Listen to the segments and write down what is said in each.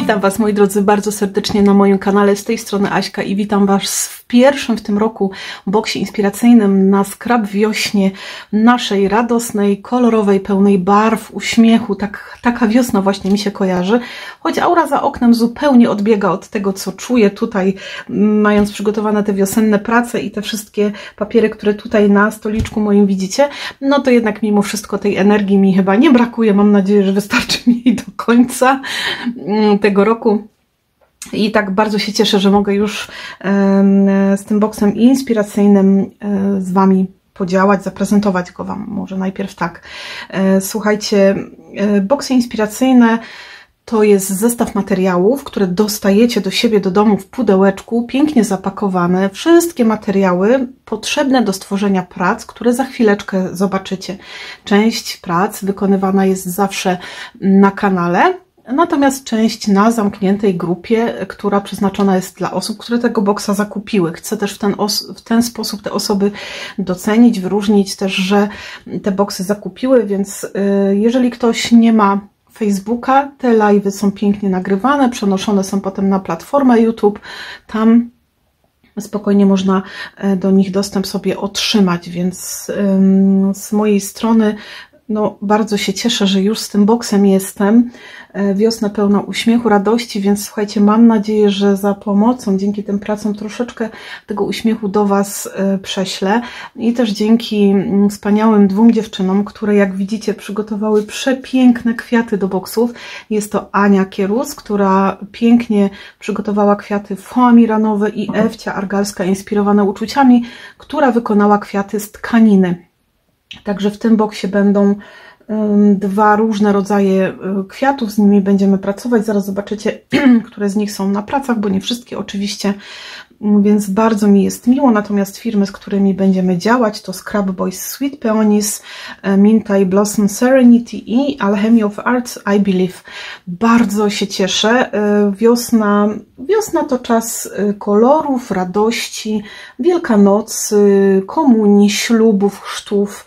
Witam Was, moi drodzy, bardzo serdecznie na moim kanale. Z tej strony Aśka i witam Was w pierwszym w tym roku boksie inspiracyjnym na skrap wiośnie naszej radosnej, kolorowej, pełnej barw, uśmiechu. Taka wiosna właśnie mi się kojarzy, choć aura za oknem zupełnie odbiega od tego, co czuję tutaj, mając przygotowane te wiosenne prace i te wszystkie papiery, które tutaj na stoliczku moim widzicie. No to jednak mimo wszystko tej energii mi chyba nie brakuje. Mam nadzieję, że wystarczy mi jej do końca tego roku. I tak bardzo się cieszę, że mogę już z tym boksem inspiracyjnym z Wami podziałać, zaprezentować go Wam. Może najpierw tak. Słuchajcie, boksy inspiracyjne to jest zestaw materiałów, które dostajecie do siebie do domu w pudełeczku, pięknie zapakowane. Wszystkie materiały potrzebne do stworzenia prac, które za chwileczkę zobaczycie. Część prac wykonywana jest zawsze na kanale, natomiast część na zamkniętej grupie, która przeznaczona jest dla osób, które tego boksa zakupiły. Chcę też w ten sposób te osoby docenić, wyróżnić też, że te boksy zakupiły, więc jeżeli ktoś nie ma Facebooka, te live'y są pięknie nagrywane, przenoszone są potem na platformę YouTube, tam spokojnie można do nich dostęp sobie otrzymać, więc z mojej strony no, bardzo się cieszę, że już z tym boksem jestem. Wiosna pełna uśmiechu, radości, więc słuchajcie, mam nadzieję, że za pomocą, dzięki tym pracom troszeczkę tego uśmiechu do Was prześlę. I też dzięki wspaniałym dwóm dziewczynom, które jak widzicie przygotowały przepiękne kwiaty do boksów. Jest to Ania Kierus, która pięknie przygotowała kwiaty foamiranowe i Ewcia Argalska, inspirowane uczuciami, która wykonała kwiaty z tkaniny. Także w tym boksie będą dwa różne rodzaje kwiatów, z nimi będziemy pracować. Zaraz zobaczycie, które z nich są na pracach, bo nie wszystkie oczywiście, więc bardzo mi jest miło. Natomiast firmy, z którymi będziemy działać, to Scrap Boys Sweet Peonies, Mintai Blossom Serenity i Alchemy of Arts I Believe. Bardzo się cieszę. Wiosna to czas kolorów, radości, Wielkanocy, komunii, ślubów, chrztów,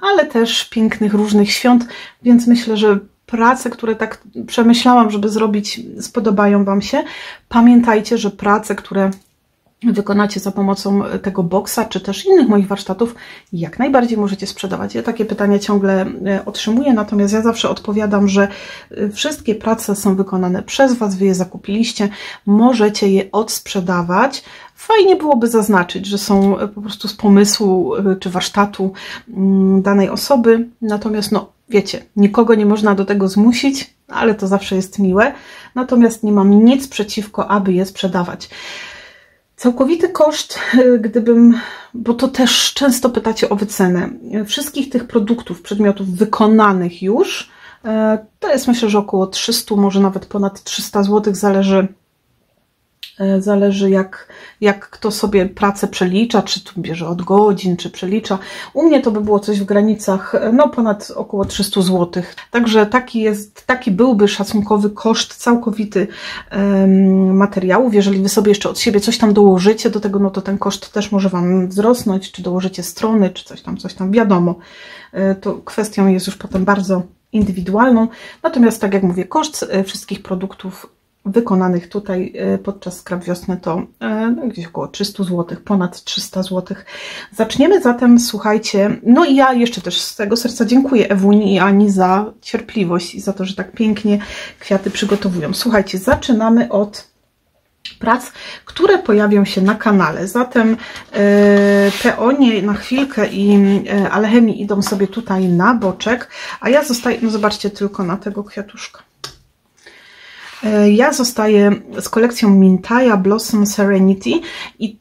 ale też pięknych różnych świąt, więc myślę, że prace, które tak przemyślałam, żeby zrobić, spodobają Wam się. Pamiętajcie, że prace, które wykonacie za pomocą tego boksa, czy też innych moich warsztatów, jak najbardziej możecie sprzedawać. Ja takie pytania ciągle otrzymuję, natomiast ja zawsze odpowiadam, że wszystkie prace są wykonane przez Was, Wy je zakupiliście, możecie je odsprzedawać. Fajnie byłoby zaznaczyć, że są po prostu z pomysłu czy warsztatu danej osoby, natomiast no wiecie, nikogo nie można do tego zmusić, ale to zawsze jest miłe, natomiast nie mam nic przeciwko, aby je sprzedawać. Całkowity koszt, bo to też często pytacie o wycenę, wszystkich tych produktów, przedmiotów wykonanych już, to jest myślę, że około 300, może nawet ponad 300 zł, zależy jak kto sobie pracę przelicza, czy tu bierze od godzin, czy przelicza. U mnie to by było coś w granicach, no ponad około 300 zł. Także taki byłby szacunkowy koszt całkowity materiałów. Jeżeli Wy sobie jeszcze od siebie coś tam dołożycie do tego, no to ten koszt też może Wam wzrosnąć, czy dołożycie strony, czy coś tam, wiadomo. To kwestią jest już potem bardzo indywidualną. Natomiast tak jak mówię, koszt wszystkich produktów wykonanych tutaj podczas skrap wiosny to gdzieś około 300 zł, ponad 300 zł. Zaczniemy zatem, słuchajcie, no i ja jeszcze też z tego serca dziękuję Ewuni i Ani za cierpliwość i za to, że tak pięknie kwiaty przygotowują. Słuchajcie, zaczynamy od prac, które pojawią się na kanale. Zatem peonie na chwilkę i alchemii idą sobie tutaj na boczek, a ja zostaję, no zobaczcie tylko na tego kwiatuszka. Ja zostaję z kolekcją Mintai Blossom Serenity i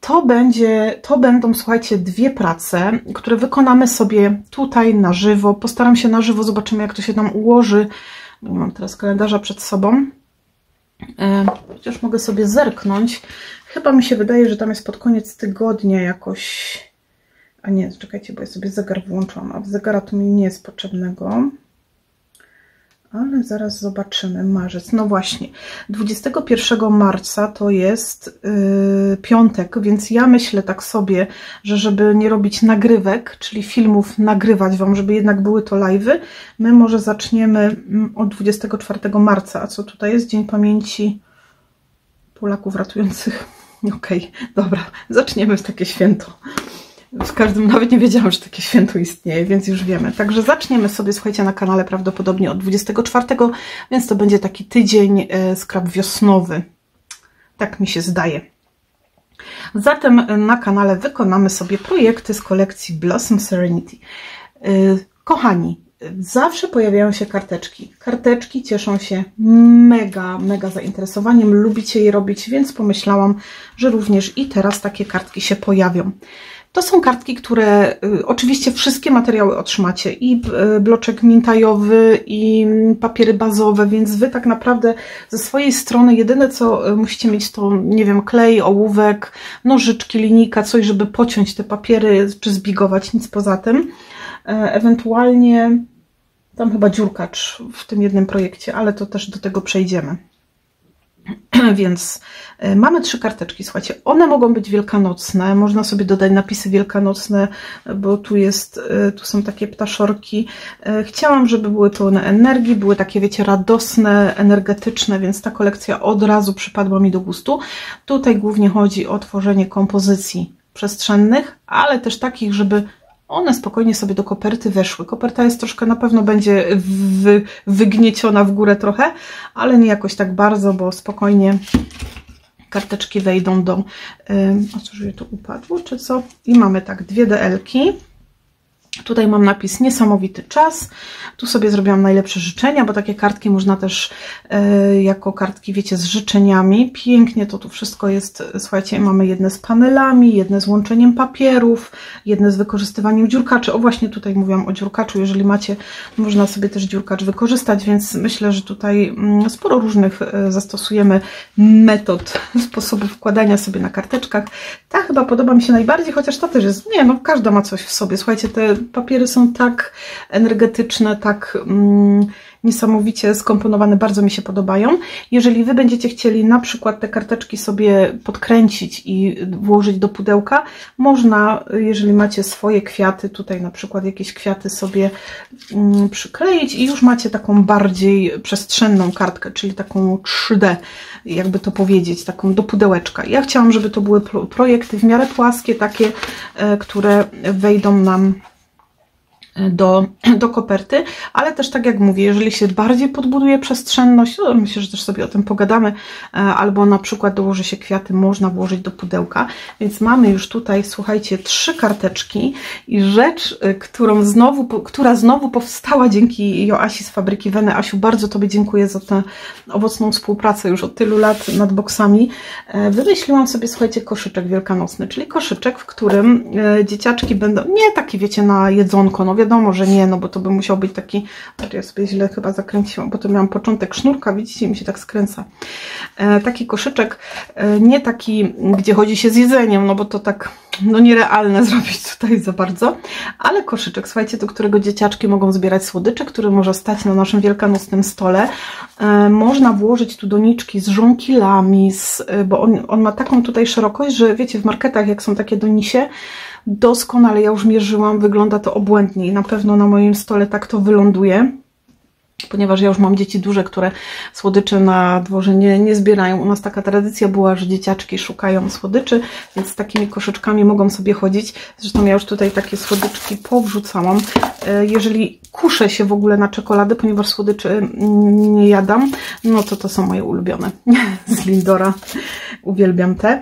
to będą, słuchajcie, dwie prace, które wykonamy sobie tutaj na żywo. Postaram się na żywo, zobaczymy jak to się tam ułoży. Nie mam teraz kalendarza przed sobą. Chociaż mogę sobie zerknąć. Chyba mi się wydaje, że tam jest pod koniec tygodnia jakoś... A nie, czekajcie, bo ja sobie zegar włączyłam, a zegara tu mi nie jest potrzebnego. Ale zaraz zobaczymy. Marzec, no właśnie, 21 marca to jest piątek, więc ja myślę tak sobie, że żeby nie robić nagrywek, czyli filmów nagrywać Wam, żeby jednak były to live'y, my może zaczniemy od 24 marca. A co tutaj jest? Dzień Pamięci Polaków Ratujących. Okej, dobra, zaczniemy w takie święto. W każdym, nawet nie wiedziałam, że takie święto istnieje, więc już wiemy. Także zaczniemy sobie, słuchajcie, na kanale prawdopodobnie od 24, więc to będzie taki tydzień scrap wiosnowy. Tak mi się zdaje. Zatem na kanale wykonamy sobie projekty z kolekcji Blossom Serenity. Kochani, zawsze pojawiają się karteczki. Karteczki cieszą się mega zainteresowaniem. Lubicie je robić, więc pomyślałam, że również i teraz takie kartki się pojawią. To są kartki, które oczywiście wszystkie materiały otrzymacie, i bloczek mintajowy, i papiery bazowe, więc Wy tak naprawdę ze swojej strony jedyne co musicie mieć to, nie wiem, klej, ołówek, nożyczki, linijka, coś, żeby pociąć te papiery czy zbigować, nic poza tym. Ewentualnie tam chyba dziurkacz w tym jednym projekcie, ale to też do tego przejdziemy. Więc mamy 3 karteczki, słuchajcie, one mogą być wielkanocne, można sobie dodać napisy wielkanocne, bo tu są takie ptaszorki. Chciałam, żeby były pełne energii, były takie, wiecie, radosne, energetyczne, więc ta kolekcja od razu przypadła mi do gustu. Tutaj głównie chodzi o tworzenie kompozycji przestrzennych, ale też takich, żeby one spokojnie sobie do koperty weszły. Koperta jest troszkę, na pewno będzie wygnieciona w górę trochę, ale nie jakoś tak bardzo, bo spokojnie karteczki wejdą do... O cóż, je tu upadło, czy co? I mamy tak 2 DL-ki. Tutaj mam napis niesamowity czas. Tu sobie zrobiłam najlepsze życzenia, bo takie kartki można też jako kartki, wiecie, z życzeniami. Pięknie to tu wszystko jest. Słuchajcie, mamy jedne z panelami, jedne z łączeniem papierów, jedne z wykorzystywaniem dziurkaczy. O, właśnie tutaj mówiłam o dziurkaczu. Jeżeli macie, można sobie też dziurkacz wykorzystać, więc myślę, że tutaj sporo różnych zastosujemy metod, sposobów wkładania sobie na karteczkach. Ta chyba podoba mi się najbardziej, chociaż ta też jest, nie no, każda ma coś w sobie. Słuchajcie, te papiery są tak energetyczne, tak niesamowicie skomponowane, bardzo mi się podobają. Jeżeli Wy będziecie chcieli na przykład te karteczki sobie podkręcić i włożyć do pudełka, można, jeżeli macie swoje kwiaty, tutaj na przykład jakieś kwiaty sobie przykleić i już macie taką bardziej przestrzenną kartkę, czyli taką 3D, jakby to powiedzieć, taką do pudełeczka. Ja chciałam, żeby to były projekty w miarę płaskie, takie, które wejdą nam do koperty, ale też tak jak mówię, jeżeli się bardziej podbuduje przestrzenność, to myślę, że też sobie o tym pogadamy, albo na przykład dołoży się kwiaty, można włożyć do pudełka, więc mamy już tutaj, słuchajcie, 3 karteczki i rzecz, która znowu powstała dzięki Joasi z Fabryki Weny. Asiu, bardzo Tobie dziękuję za tę owocną współpracę już od tylu lat nad boksami. Wymyśliłam sobie, słuchajcie, koszyczek wielkanocny, czyli koszyczek, w którym dzieciaczki będą, nie taki, wiecie, na jedzonko, no wiadomo, że nie, no bo to by musiał być taki, ja sobie źle chyba zakręciłam, bo to miałam początek sznurka, widzicie, mi się tak skręca. Taki koszyczek, nie taki, gdzie chodzi się z jedzeniem, no bo to tak, no nierealne zrobić tutaj za bardzo, ale koszyczek, słuchajcie, do którego dzieciaczki mogą zbierać słodycze, który może stać na naszym wielkanocnym stole. Można włożyć tu doniczki z żonkilami, bo on ma taką tutaj szerokość, że wiecie, w marketach jak są takie donisie, doskonale, ja już mierzyłam, wygląda to obłędnie i na pewno na moim stole tak to wyląduje, ponieważ ja już mam dzieci duże, które słodyczy na dworze nie zbierają. U nas taka tradycja była, że dzieciaczki szukają słodyczy, więc z takimi koszyczkami mogą sobie chodzić. Zresztą ja już tutaj takie słodyczki powrzucałam. Jeżeli kuszę się w ogóle na czekoladę, ponieważ słodyczy nie jadam, no to są moje ulubione z Lindora. Uwielbiam te.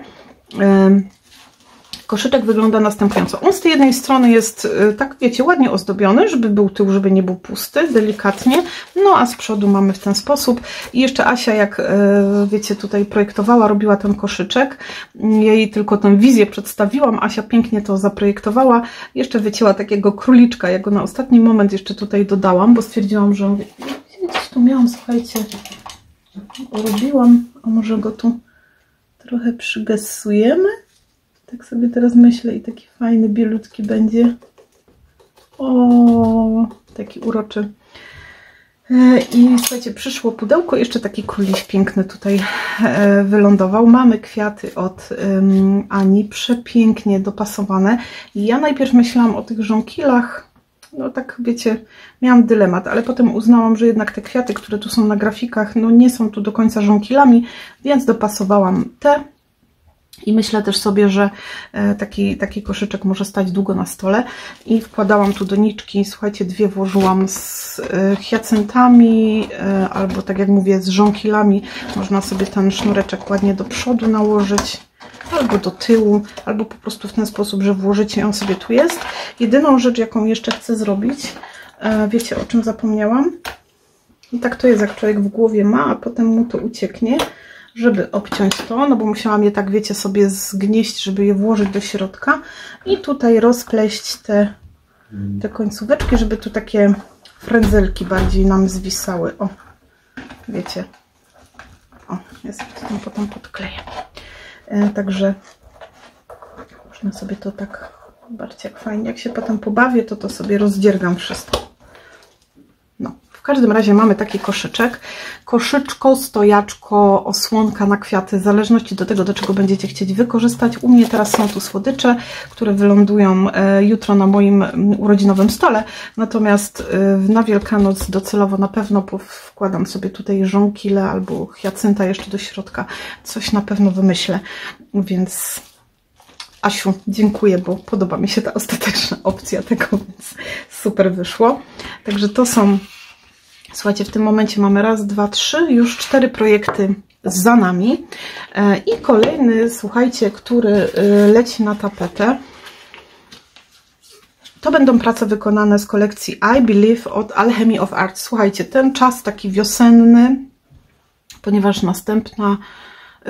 Koszyczek wygląda następująco. On z tej jednej strony jest, tak wiecie, ładnie ozdobiony, żeby był tył, żeby nie był pusty, delikatnie. No a z przodu mamy w ten sposób. I jeszcze Asia, jak wiecie, tutaj projektowała, robiła ten koszyczek. Ja jej tylko tę wizję przedstawiłam. Asia pięknie to zaprojektowała. Jeszcze wycięła takiego króliczka. Ja go na ostatni moment jeszcze tutaj dodałam, bo stwierdziłam, że gdzieś tu miałam, słuchajcie, robiłam, a może go tu trochę przygesujemy. Tak sobie teraz myślę i taki fajny, bielutki będzie. O, taki uroczy. I słuchajcie, przyszło pudełko, jeszcze taki kuliś piękny tutaj wylądował. Mamy kwiaty od Ani, przepięknie dopasowane. Ja najpierw myślałam o tych żonkilach, no tak wiecie, miałam dylemat, ale potem uznałam, że jednak te kwiaty, które tu są na grafikach, no nie są tu do końca żonkilami, więc dopasowałam te. I myślę też sobie, że taki koszyczek może stać długo na stole. I wkładałam tu doniczki, słuchajcie, dwie włożyłam z hiacyntami, albo tak jak mówię, z żonkilami. Można sobie ten sznureczek ładnie do przodu nałożyć, albo do tyłu, albo po prostu w ten sposób, że włożycie, on sobie tu jest. Jedyną rzecz, jaką jeszcze chcę zrobić, wiecie, o czym zapomniałam? I tak to jest, jak człowiek w głowie ma, a potem mu to ucieknie, żeby obciąć to, no bo musiałam je tak, wiecie, sobie zgnieść, żeby je włożyć do środka i tutaj rozpleść te końcóweczki, żeby tu takie frędzelki bardziej nam zwisały. O, wiecie. O, ja sobie to tam potem podkleję. Także można sobie to tak, zobaczcie jak fajnie, jak się potem pobawię, to sobie rozdziergam wszystko. No, w każdym razie mamy taki koszyczek. Koszyczko, stojaczko, osłonka na kwiaty, w zależności do tego, do czego będziecie chcieć wykorzystać. U mnie teraz są tu słodycze, które wylądują jutro na moim urodzinowym stole. Natomiast na Wielkanoc docelowo na pewno wkładam sobie tutaj żonkile albo hiacynta jeszcze do środka. Coś na pewno wymyślę, więc... Asiu, dziękuję, bo podoba mi się ta ostateczna opcja tego, więc super wyszło. Także to są, słuchajcie, w tym momencie mamy raz, dwa, trzy, już 4 projekty za nami. I kolejny, słuchajcie, który leci na tapetę. To będą prace wykonane z kolekcji I Believe od Alchemy of Art. Słuchajcie, ten czas taki wiosenny, ponieważ następna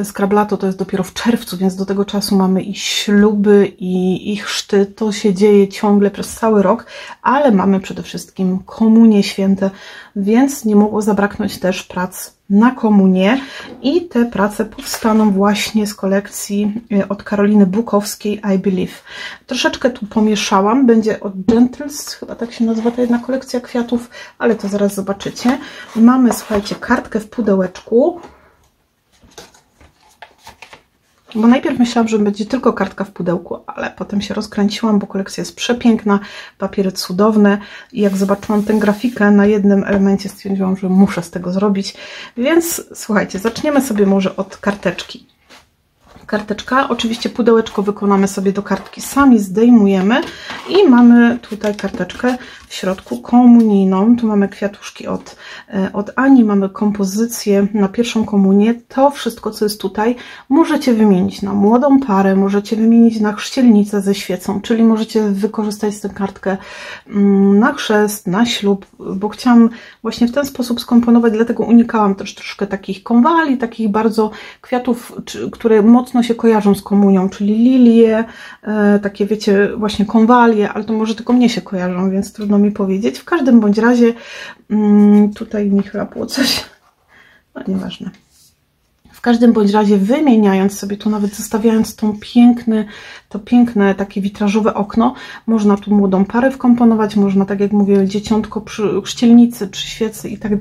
Scrablato to jest dopiero w czerwcu, więc do tego czasu mamy i śluby, i chrzty. To się dzieje ciągle przez cały rok, ale mamy przede wszystkim komunie święte, więc nie mogło zabraknąć też prac na komunię. I te prace powstaną właśnie z kolekcji od Karoliny Bukowskiej I Believe. Troszeczkę tu pomieszałam, będzie od Gentles, chyba tak się nazywa ta jedna kolekcja kwiatów, ale to zaraz zobaczycie. Mamy, słuchajcie, kartkę w pudełeczku. Bo najpierw myślałam, że będzie tylko kartka w pudełku, ale potem się rozkręciłam, bo kolekcja jest przepiękna, papiery cudowne i jak zobaczyłam tę grafikę na jednym elemencie, stwierdziłam, że muszę z tego zrobić. Więc słuchajcie, zaczniemy sobie może od karteczki. Karteczka, oczywiście pudełeczko wykonamy sobie do kartki, sami zdejmujemy i mamy tutaj karteczkę w środku komunijną. Tu mamy kwiatuszki od Ani, mamy kompozycję na pierwszą komunię. To wszystko, co jest tutaj, możecie wymienić na młodą parę, możecie wymienić na chrzcielnicę ze świecą, czyli możecie wykorzystać tę kartkę na chrzest, na ślub, bo chciałam właśnie w ten sposób skomponować, dlatego unikałam też troszkę takich konwali, takich bardzo kwiatów, które mocno się kojarzą z komunią, czyli lilie, takie wiecie, właśnie konwalie, ale to może tylko mnie się kojarzą, więc trudno mi powiedzieć. W każdym bądź razie tutaj mi chrapło coś, no nieważne. W każdym bądź razie wymieniając sobie tu, nawet zostawiając to piękne takie witrażowe okno, można tu młodą parę wkomponować, można, tak jak mówię, dzieciątko przy chrzcielnicy, przy świecy i tak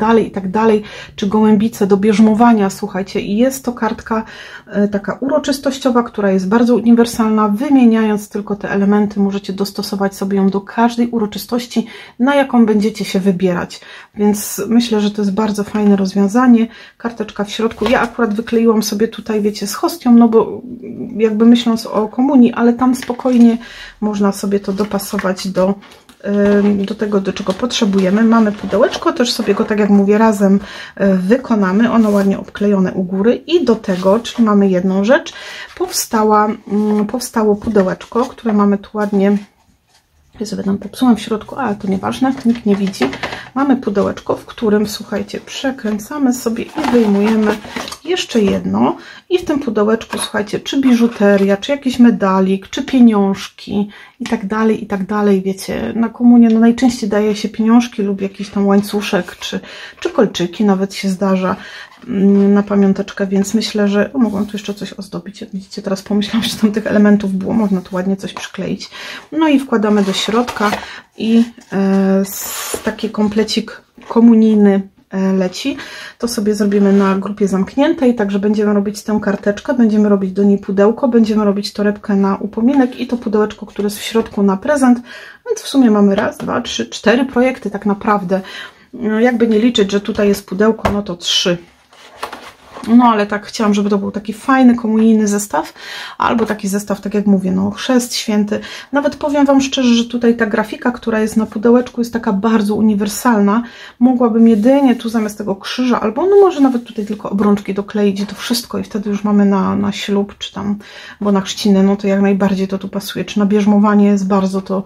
dalej, czy gołębice do bierzmowania, słuchajcie. I jest to kartka taka uroczystościowa, która jest bardzo uniwersalna. Wymieniając tylko te elementy, możecie dostosować sobie ją do każdej uroczystości, na jaką będziecie się wybierać. Więc myślę, że to jest bardzo fajne rozwiązanie. Karteczka w środku. Ja akurat wykleiłam sobie tutaj, wiecie, z hostią, no bo jakby myśląc o komunii, ale tam spokojnie można sobie to dopasować do tego, do czego potrzebujemy. Mamy pudełeczko, też sobie go, tak jak mówię, razem wykonamy. Ono ładnie obklejone u góry i do tego, czyli mamy jedną rzecz, powstało pudełeczko, które mamy tu ładnie, ja sobie tam popsułam w środku, ale to nieważne, nikt nie widzi. Mamy pudełeczko, w którym, słuchajcie, przekręcamy sobie i wyjmujemy jeszcze jedno. I w tym pudełeczku, słuchajcie, czy biżuteria, czy jakiś medalik, czy pieniążki i tak dalej, wiecie. Na komunię no najczęściej daje się pieniążki lub jakiś tam łańcuszek, czy kolczyki nawet się zdarza. na pamiąteczkę, więc myślę, że mogłam tu jeszcze coś ozdobić. Jak widzicie, teraz pomyślałam, że tam tych elementów było, można tu ładnie coś przykleić. No i wkładamy do środka i taki komplecik komunijny leci. To sobie zrobimy na grupie zamkniętej, także będziemy robić tę karteczkę, będziemy robić do niej pudełko, będziemy robić torebkę na upominek i to pudełeczko, które jest w środku na prezent, więc w sumie mamy raz, dwa, trzy, 4 projekty tak naprawdę. Jakby nie liczyć, że tutaj jest pudełko, no to 3. No ale tak chciałam, żeby to był taki fajny komunijny zestaw, albo taki zestaw, tak jak mówię, no chrzest święty. Nawet powiem Wam szczerze, że tutaj ta grafika, która jest na pudełeczku, jest taka bardzo uniwersalna. Mogłabym jedynie tu zamiast tego krzyża, albo no może nawet tutaj tylko obrączki dokleić, to wszystko i wtedy już mamy na ślub, czy tam, bo na chrzciny, no to jak najbardziej to tu pasuje, czy na bierzmowanie jest bardzo to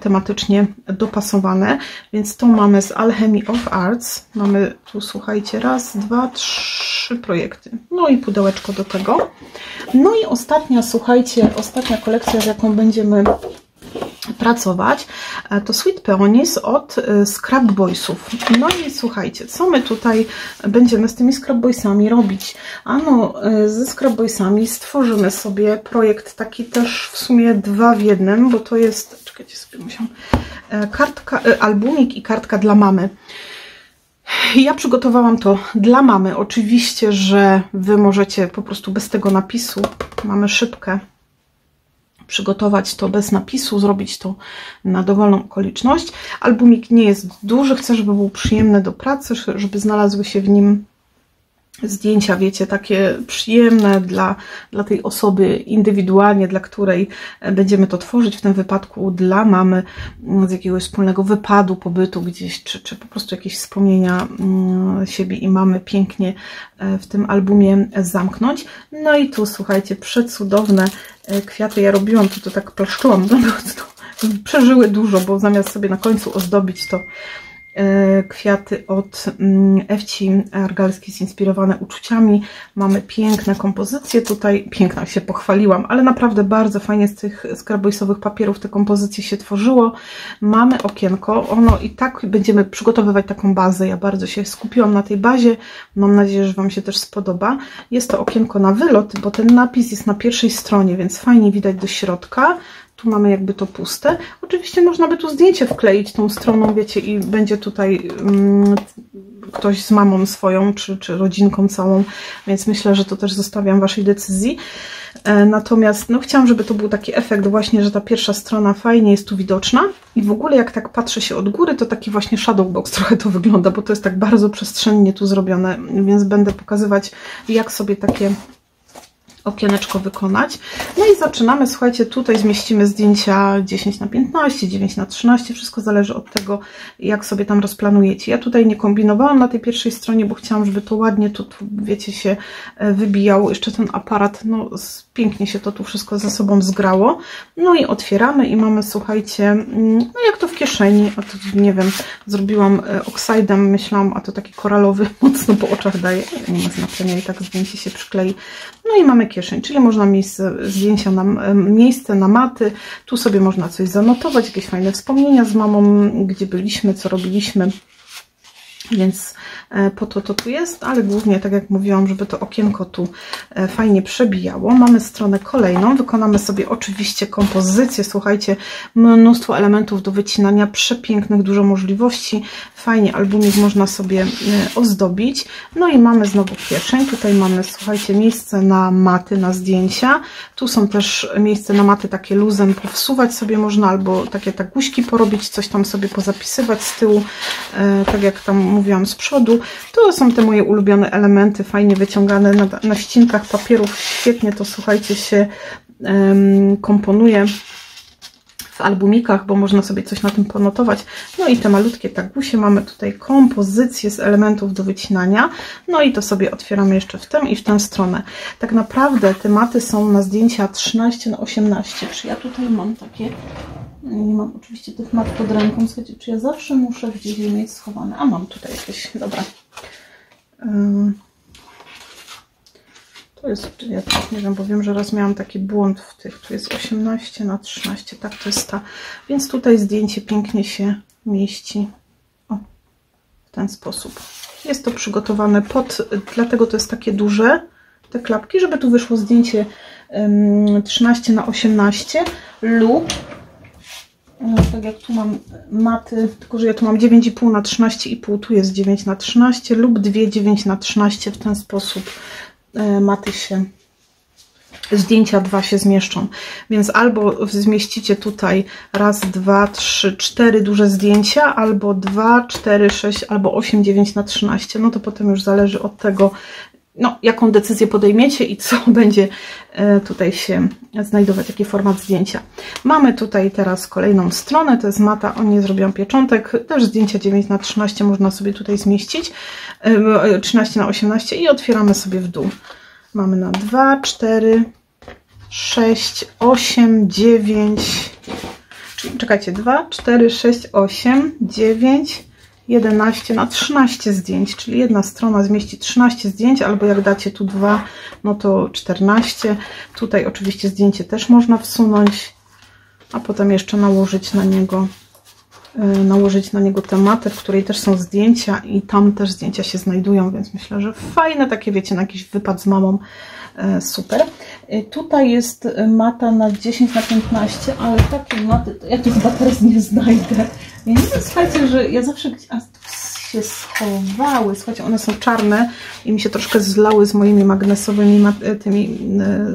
tematycznie dopasowane, więc to mamy z Alchemy of Arts, mamy tu, słuchajcie, raz, dwa, 3 projekty, no i pudełeczko do tego. No i ostatnia, słuchajcie, ostatnia kolekcja, z jaką będziemy pracować, to Sweet Peonies od Scrap Boysów. No i słuchajcie, co my tutaj będziemy z tymi Scrap Boysami robić? Ano, ze Scrap Boysami stworzymy sobie projekt taki też w sumie 2 w 1, bo to jest, czekajcie sobie, musiałam, kartka, albumik i kartka dla mamy. Ja przygotowałam to dla mamy. Oczywiście, że Wy możecie po prostu bez tego napisu, mamy szybkę, przygotować to bez napisu, zrobić to na dowolną okoliczność. Albumik nie jest duży, chcę, żeby był przyjemny do pracy, żeby znalazły się w nim zdjęcia, wiecie, takie przyjemne dla tej osoby indywidualnie, dla której będziemy to tworzyć, w tym wypadku dla mamy, z jakiegoś wspólnego wypadu, pobytu gdzieś, czy po prostu jakieś wspomnienia siebie i mamy pięknie w tym albumie zamknąć. No i tu, słuchajcie, przecudowne kwiaty. Ja robiłam to tak plaszczyłam, przeżyły dużo, bo zamiast sobie na końcu ozdobić to kwiaty od Ewci Argalskiej zinspirowane uczuciami. Mamy piękne kompozycje tutaj. Piękna, się pochwaliłam, ale naprawdę bardzo fajnie z tych scrapboysowych papierów te kompozycje się tworzyło. Mamy okienko. Ono i tak będziemy przygotowywać taką bazę. Ja bardzo się skupiłam na tej bazie. Mam nadzieję, że Wam się też spodoba. Jest to okienko na wylot, bo ten napis jest na pierwszej stronie, więc fajnie widać do środka. Tu mamy jakby to puste. Oczywiście można by tu zdjęcie wkleić tą stroną, wiecie, i będzie tutaj ktoś z mamą swoją, czy rodzinką całą, więc myślę, że to też zostawiam Waszej decyzji. Natomiast no, chciałam, żeby to był taki efekt właśnie, że ta pierwsza strona fajnie jest tu widoczna i w ogóle jak tak patrzę się od góry, to taki właśnie shadow box trochę to wygląda, bo to jest tak bardzo przestrzennie tu zrobione, więc będę pokazywać, jak sobie takie okieneczko wykonać. No i zaczynamy, słuchajcie, tutaj zmieścimy zdjęcia 10×15, 9×13, wszystko zależy od tego, jak sobie tam rozplanujecie. Ja tutaj nie kombinowałam na tej pierwszej stronie, bo chciałam, żeby to ładnie tu wiecie, się wybijało. Jeszcze ten aparat, no pięknie się to tu wszystko ze sobą zgrało. No i otwieramy i mamy, słuchajcie, no jak to w kieszeni, a to nie wiem, zrobiłam oksydem, myślałam, a to taki koralowy, mocno po oczach daje, nie ma znaczenia i tak zdjęcie się przyklei. No i mamy kieszeń, czyli można mieć zdjęcia na miejsce, na maty. Tu sobie można coś zanotować, jakieś fajne wspomnienia z mamą, gdzie byliśmy, co robiliśmy. Więc po to tu jest, ale głównie, tak jak mówiłam, żeby to okienko tu fajnie przebijało. Mamy stronę kolejną, wykonamy sobie oczywiście kompozycję, słuchajcie, mnóstwo elementów do wycinania, przepięknych, dużo możliwości, fajnie albumik można sobie ozdobić. No i mamy znowu kieszeń, tutaj mamy, słuchajcie, miejsce na maty, na zdjęcia, tu są też miejsce na maty takie luzem, powsuwać sobie można, albo takie guźki porobić, coś tam sobie pozapisywać z tyłu, tak jak tam mówiłam z przodu. To są te moje ulubione elementy, fajnie wyciągane na ścinkach papierów. Świetnie to, słuchajcie, się komponuje w albumikach, bo można sobie coś na tym ponotować. No i te malutkie tagusie. Mamy tutaj kompozycję z elementów do wycinania. No i to sobie otwieramy jeszcze w tę i w tę stronę. Tak naprawdę te maty są na zdjęcia 13×18. Czy ja tutaj mam takie... Nie mam oczywiście tych mat pod ręką. Słuchajcie, czy ja zawsze muszę gdzieś je mieć schowane? A mam tutaj jakieś, dobra. To jest, ja też nie wiem, bo wiem, że raz miałam taki błąd w tych. Tu jest 18×13, tak, to jest ta. Więc tutaj zdjęcie pięknie się mieści. O, w ten sposób. Jest to przygotowane dlatego to jest takie duże, te klapki, żeby tu wyszło zdjęcie 13×18 lub tak jak tu mam maty, tylko że ja tu mam 9,5×13,5, tu jest 9×13 lub 2 9×13, w ten sposób maty się, zdjęcia 2 się zmieszczą, więc albo zmieścicie tutaj raz, 2, 3, 4 duże zdjęcia, albo 2, 4, 6, albo 8, 9×13, no to potem już zależy od tego, no, jaką decyzję podejmiecie i co będzie tutaj się znajdować, jaki format zdjęcia. Mamy tutaj teraz kolejną stronę, to jest mata, o niej zrobiłam pieczątek, też zdjęcia 9×13 można sobie tutaj zmieścić, 13×18 i otwieramy sobie w dół. Mamy na 2, 4, 6, 8, 9, czyli czekajcie, 2, 4, 6, 8, 9, 11 na 13 zdjęć, czyli jedna strona zmieści 13 zdjęć, albo jak dacie tu 2, no to 14. Tutaj oczywiście zdjęcie też można wsunąć, a potem jeszcze nałożyć na niego tematę, w której też są zdjęcia i tam też zdjęcia się znajdują, więc myślę, że fajne takie, wiecie, na jakiś wypad z mamą, super. Tutaj jest mata na 10×15, ale takie maty, to ja tu chyba teraz nie znajdę. Ja nie wiem, słuchajcie, że ja zawsze gdzieś się schowały, słuchajcie, one są czarne i mi się troszkę zlały z moimi magnesowymi tymi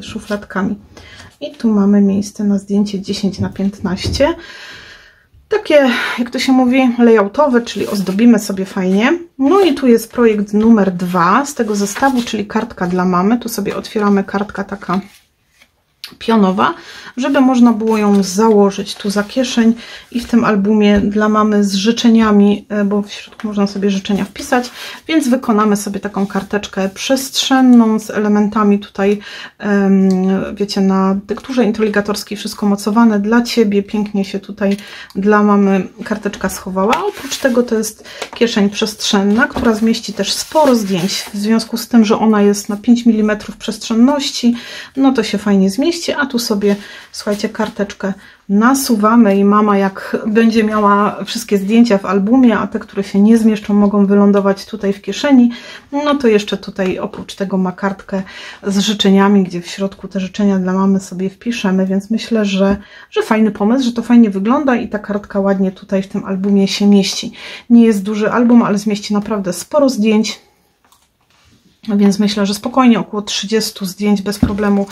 szufladkami. I tu mamy miejsce na zdjęcie 10×15. Takie, jak to się mówi, layoutowe, czyli ozdobimy sobie fajnie. No i tu jest projekt numer 2 z tego zestawu, czyli kartka dla mamy. Tu sobie otwieramy kartka taka pionowa, żeby można było ją założyć tu za kieszeń i w tym albumie dla mamy z życzeniami, bo w środku można sobie życzenia wpisać, więc wykonamy sobie taką karteczkę przestrzenną z elementami tutaj, wiecie, na tekturze inteligatorskiej wszystko mocowane dla Ciebie, pięknie się tutaj dla mamy karteczka schowała, a oprócz tego to jest kieszeń przestrzenna, która zmieści też sporo zdjęć, w związku z tym, że ona jest na 5 mm przestrzenności, no to się fajnie zmieści, a tu sobie, słuchajcie, karteczkę nasuwamy i mama, jak będzie miała wszystkie zdjęcia w albumie, a te, które się nie zmieszczą, mogą wylądować tutaj w kieszeni, no to jeszcze tutaj oprócz tego ma kartkę z życzeniami, gdzie w środku te życzenia dla mamy sobie wpiszemy, więc myślę, że fajny pomysł, że to fajnie wygląda i ta kartka ładnie tutaj w tym albumie się mieści. Nie jest duży album, ale zmieści naprawdę sporo zdjęć, więc myślę, że spokojnie około 30 zdjęć bez problemu,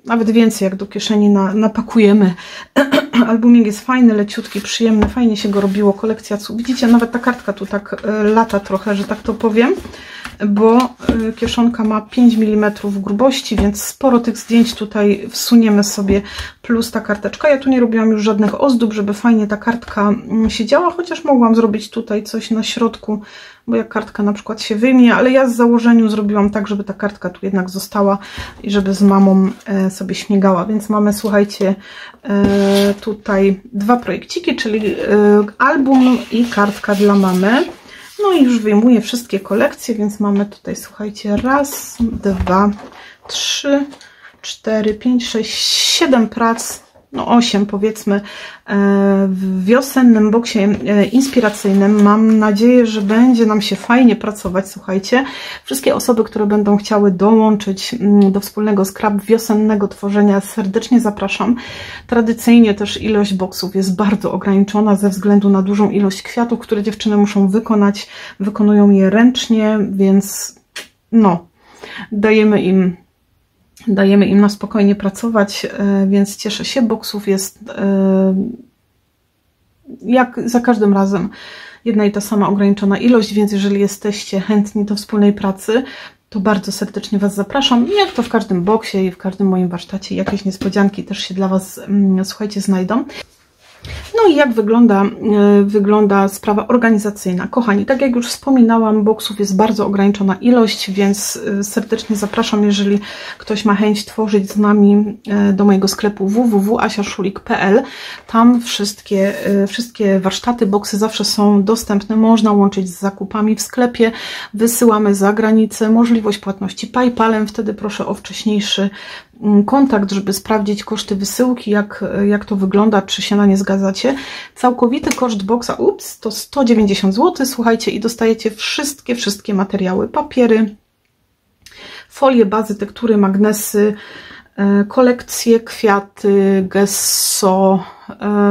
nawet więcej, jak do kieszeni napakujemy. Albumik jest fajny, leciutki, przyjemny, fajnie się go robiło, kolekcja cud. Widzicie, nawet ta kartka tu tak lata trochę, że tak to powiem, bo kieszonka ma 5 mm grubości, więc sporo tych zdjęć tutaj wsuniemy sobie, plus ta karteczka. Ja tu nie robiłam już żadnych ozdób, żeby fajnie ta kartka siedziała, chociaż mogłam zrobić tutaj coś na środku, bo jak kartka na przykład się wyjmie, ale ja z założeniu zrobiłam tak, żeby ta kartka tu jednak została i żeby z mamą sobie śmigała, więc mamy, słuchajcie, tutaj 2 projekciki, czyli album i kartka dla mamy. No i już wyjmuję wszystkie kolekcje, więc mamy tutaj, słuchajcie, 1, 2, 3, 4, 5, 6, 7 prac, no 8 powiedzmy, w wiosennym boksie inspiracyjnym. Mam nadzieję, że będzie nam się fajnie pracować, słuchajcie. Wszystkie osoby, które będą chciały dołączyć do wspólnego scrap wiosennego tworzenia, serdecznie zapraszam. Tradycyjnie też ilość boksów jest bardzo ograniczona ze względu na dużą ilość kwiatów, które dziewczyny muszą wykonać. Wykonują je ręcznie, więc no, dajemy im na spokojnie pracować, więc cieszę się. Boksów jest jak za każdym razem jedna i ta sama ograniczona ilość, więc jeżeli jesteście chętni do wspólnej pracy, to bardzo serdecznie Was zapraszam. Jak to w każdym boksie i w każdym moim warsztacie, jakieś niespodzianki też się dla Was, słuchajcie, znajdą. No i jak wygląda sprawa organizacyjna? Kochani, tak jak już wspominałam, boksów jest bardzo ograniczona ilość, więc serdecznie zapraszam, jeżeli ktoś ma chęć tworzyć z nami, do mojego sklepu www.asiaszulik.pl. Tam wszystkie warsztaty, boksy zawsze są dostępne, można łączyć z zakupami w sklepie, wysyłamy za granicę, możliwość płatności PayPalem, wtedy proszę o wcześniejszy kontakt, żeby sprawdzić koszty wysyłki, jak to wygląda, czy się na nie zgadzacie. Całkowity koszt boksa, to 190 zł, słuchajcie, i dostajecie wszystkie materiały, papiery, folie, bazy, tektury, magnesy, kolekcje, kwiaty, gesso,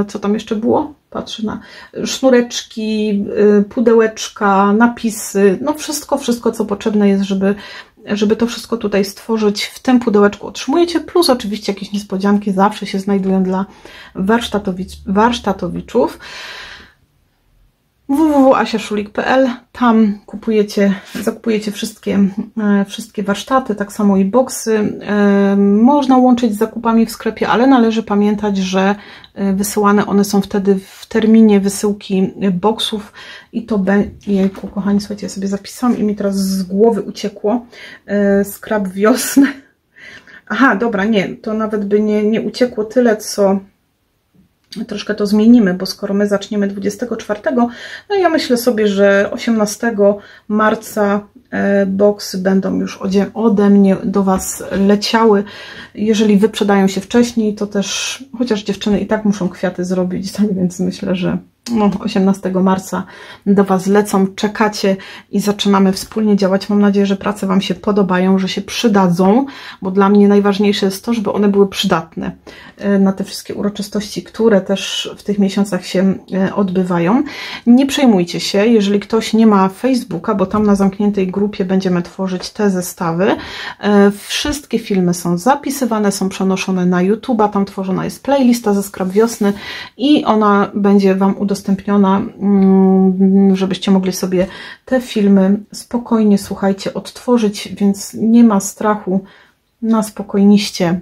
co tam jeszcze było? Patrzę na sznureczki, pudełeczka, napisy, no wszystko, co potrzebne jest, żeby to wszystko tutaj stworzyć. W tym pudełeczku otrzymujecie, plus oczywiście jakieś niespodzianki zawsze się znajdują dla warsztatowiczów. www.asiaszulik.pl, tam zakupujecie wszystkie warsztaty, tak samo i boksy. Można łączyć z zakupami w sklepie, ale należy pamiętać, że wysyłane one są wtedy w terminie wysyłki boksów i to będzie... Jejku, kochani, słuchajcie, ja sobie zapisałam i mi teraz z głowy uciekło. Skrab wiosny. Aha, dobra, nie, to nawet by nie uciekło tyle, co... Troszkę to zmienimy, bo skoro my zaczniemy 24, no ja myślę sobie, że 18 marca boksy będą już ode mnie do Was leciały. Jeżeli wyprzedają się wcześniej, to też, chociaż dziewczyny i tak muszą kwiaty zrobić, tak więc myślę, że 18 marca do Was lecą, czekacie i zaczynamy wspólnie działać. Mam nadzieję, że prace Wam się podobają, że się przydadzą, bo dla mnie najważniejsze jest to, żeby one były przydatne na te wszystkie uroczystości, które też w tych miesiącach się odbywają. Nie przejmujcie się, jeżeli ktoś nie ma Facebooka, bo tam na zamkniętej grupie będziemy tworzyć te zestawy. Wszystkie filmy są zapisywane, są przenoszone na YouTube'a, tam tworzona jest playlista ze Skrab Wiosny i ona będzie Wam udostępniona, żebyście mogli sobie te filmy spokojnie, słuchajcie, odtworzyć, więc nie ma strachu, na spokojniście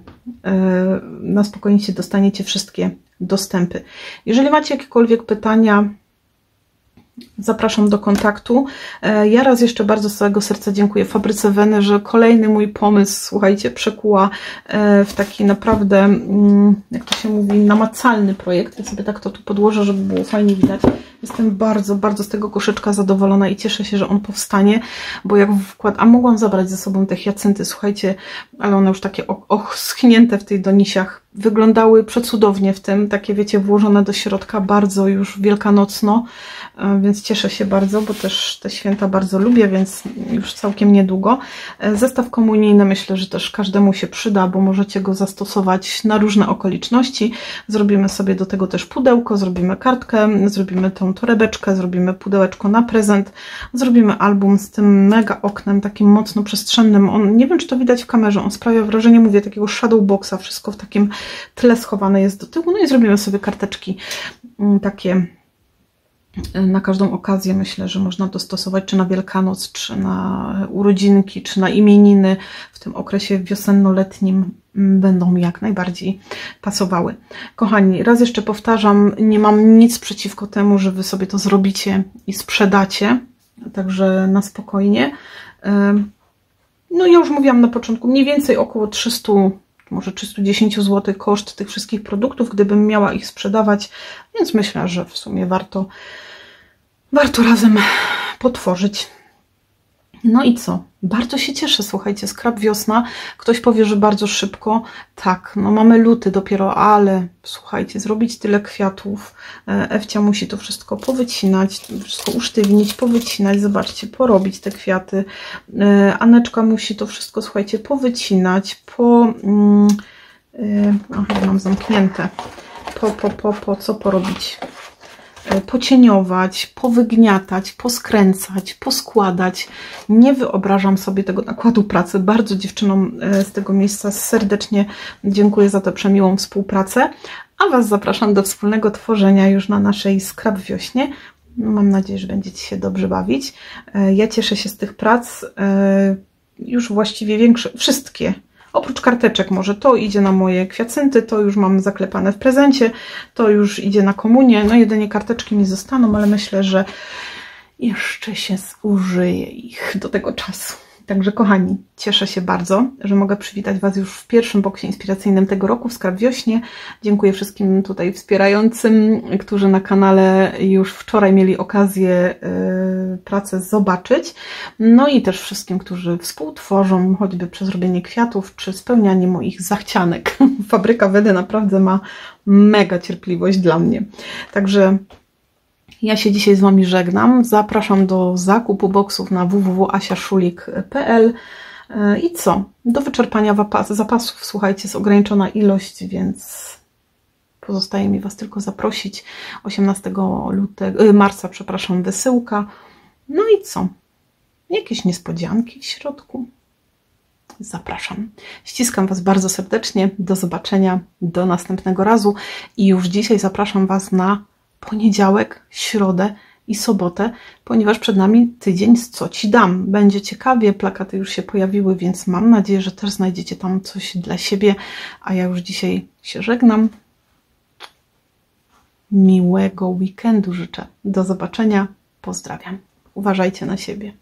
dostaniecie wszystkie dostępy. Jeżeli macie jakiekolwiek pytania, zapraszam do kontaktu. Ja raz jeszcze bardzo z całego serca dziękuję Fabryce Weny, że kolejny mój pomysł, słuchajcie, przekuła w taki naprawdę, jak to się mówi, namacalny projekt. Ja sobie tak to tu podłożę, żeby było fajnie widać. Jestem bardzo z tego koszyczka zadowolona i cieszę się, że on powstanie, bo jak a mogłam zabrać ze sobą te hiacynty, słuchajcie, ale one już takie schnięte w tych donisiach, wyglądały przecudownie w tym, takie wiecie, włożone do środka, bardzo już wielkanocno, więc cieszę się bardzo, bo też te święta bardzo lubię, więc już całkiem niedługo. Zestaw komunijny myślę, że też każdemu się przyda, bo możecie go zastosować na różne okoliczności. Zrobimy sobie do tego też pudełko, zrobimy kartkę, zrobimy tą torebeczkę, zrobimy pudełeczko na prezent, zrobimy album z tym mega oknem, takim mocno przestrzennym. On, nie wiem, czy to widać w kamerze, on sprawia wrażenie, mówię, takiego shadow boxa, wszystko w takim tle schowane jest do tyłu. No i zrobimy sobie karteczki takie na każdą okazję. Myślę, że można dostosować czy na Wielkanoc, czy na urodzinki, czy na imieniny. W tym okresie wiosenno-letnim będą mi jak najbardziej pasowały. Kochani, raz jeszcze powtarzam, nie mam nic przeciwko temu, że Wy sobie to zrobicie i sprzedacie, także na spokojnie. No ja już mówiłam na początku, mniej więcej około 300, może 310 zł koszt tych wszystkich produktów, gdybym miała ich sprzedawać, więc myślę, że w sumie warto razem potworzyć. No i co? Bardzo się cieszę, słuchajcie, Skrab Wiosna. Ktoś powie, że bardzo szybko. Tak, no mamy luty dopiero, ale słuchajcie, zrobić tyle kwiatów. Ewcia musi to wszystko powycinać, wszystko usztywnić, powycinać, zobaczcie, porobić te kwiaty. Aneczka musi to wszystko, słuchajcie, powycinać, mam zamknięte. Co porobić? Pocieniować, powygniatać, poskręcać, poskładać. Nie wyobrażam sobie tego nakładu pracy. Bardzo dziewczynom z tego miejsca serdecznie dziękuję za tę przemiłą współpracę, a Was zapraszam do wspólnego tworzenia już na naszej Skrab Wiośnie. Mam nadzieję, że będziecie się dobrze bawić. Ja cieszę się z tych prac. Już właściwie wszystkie. Oprócz karteczek może to idzie na moje kwiacynty, to już mam zaklepane w prezencie, to już idzie na komunię, no jedynie karteczki mi zostaną, ale myślę, że jeszcze się zużyje ich do tego czasu. Także kochani, cieszę się bardzo, że mogę przywitać Was już w pierwszym boksie inspiracyjnym tego roku w Skarb Wiośnie. Dziękuję wszystkim tutaj wspierającym, którzy na kanale już wczoraj mieli okazję pracę zobaczyć. No i też wszystkim, którzy współtworzą, choćby przez robienie kwiatów, czy spełnianie moich zachcianek. Fabryka Wedy naprawdę ma mega cierpliwość dla mnie. Także ja się dzisiaj z Wami żegnam. Zapraszam do zakupu boksów na www.asiaszulik.pl i co? Do wyczerpania zapasów, słuchajcie, jest ograniczona ilość, więc pozostaje mi Was tylko zaprosić. 18 marca, przepraszam, wysyłka. No i co? Jakieś niespodzianki w środku? Zapraszam. Ściskam Was bardzo serdecznie. Do zobaczenia. Do następnego razu. I już dzisiaj zapraszam Was na poniedziałek, środę i sobotę, ponieważ przed nami tydzień z Co Ci dam. Będzie ciekawie, plakaty już się pojawiły, więc mam nadzieję, że też znajdziecie tam coś dla siebie, a ja już dzisiaj się żegnam. Miłego weekendu życzę. Do zobaczenia. Pozdrawiam. Uważajcie na siebie.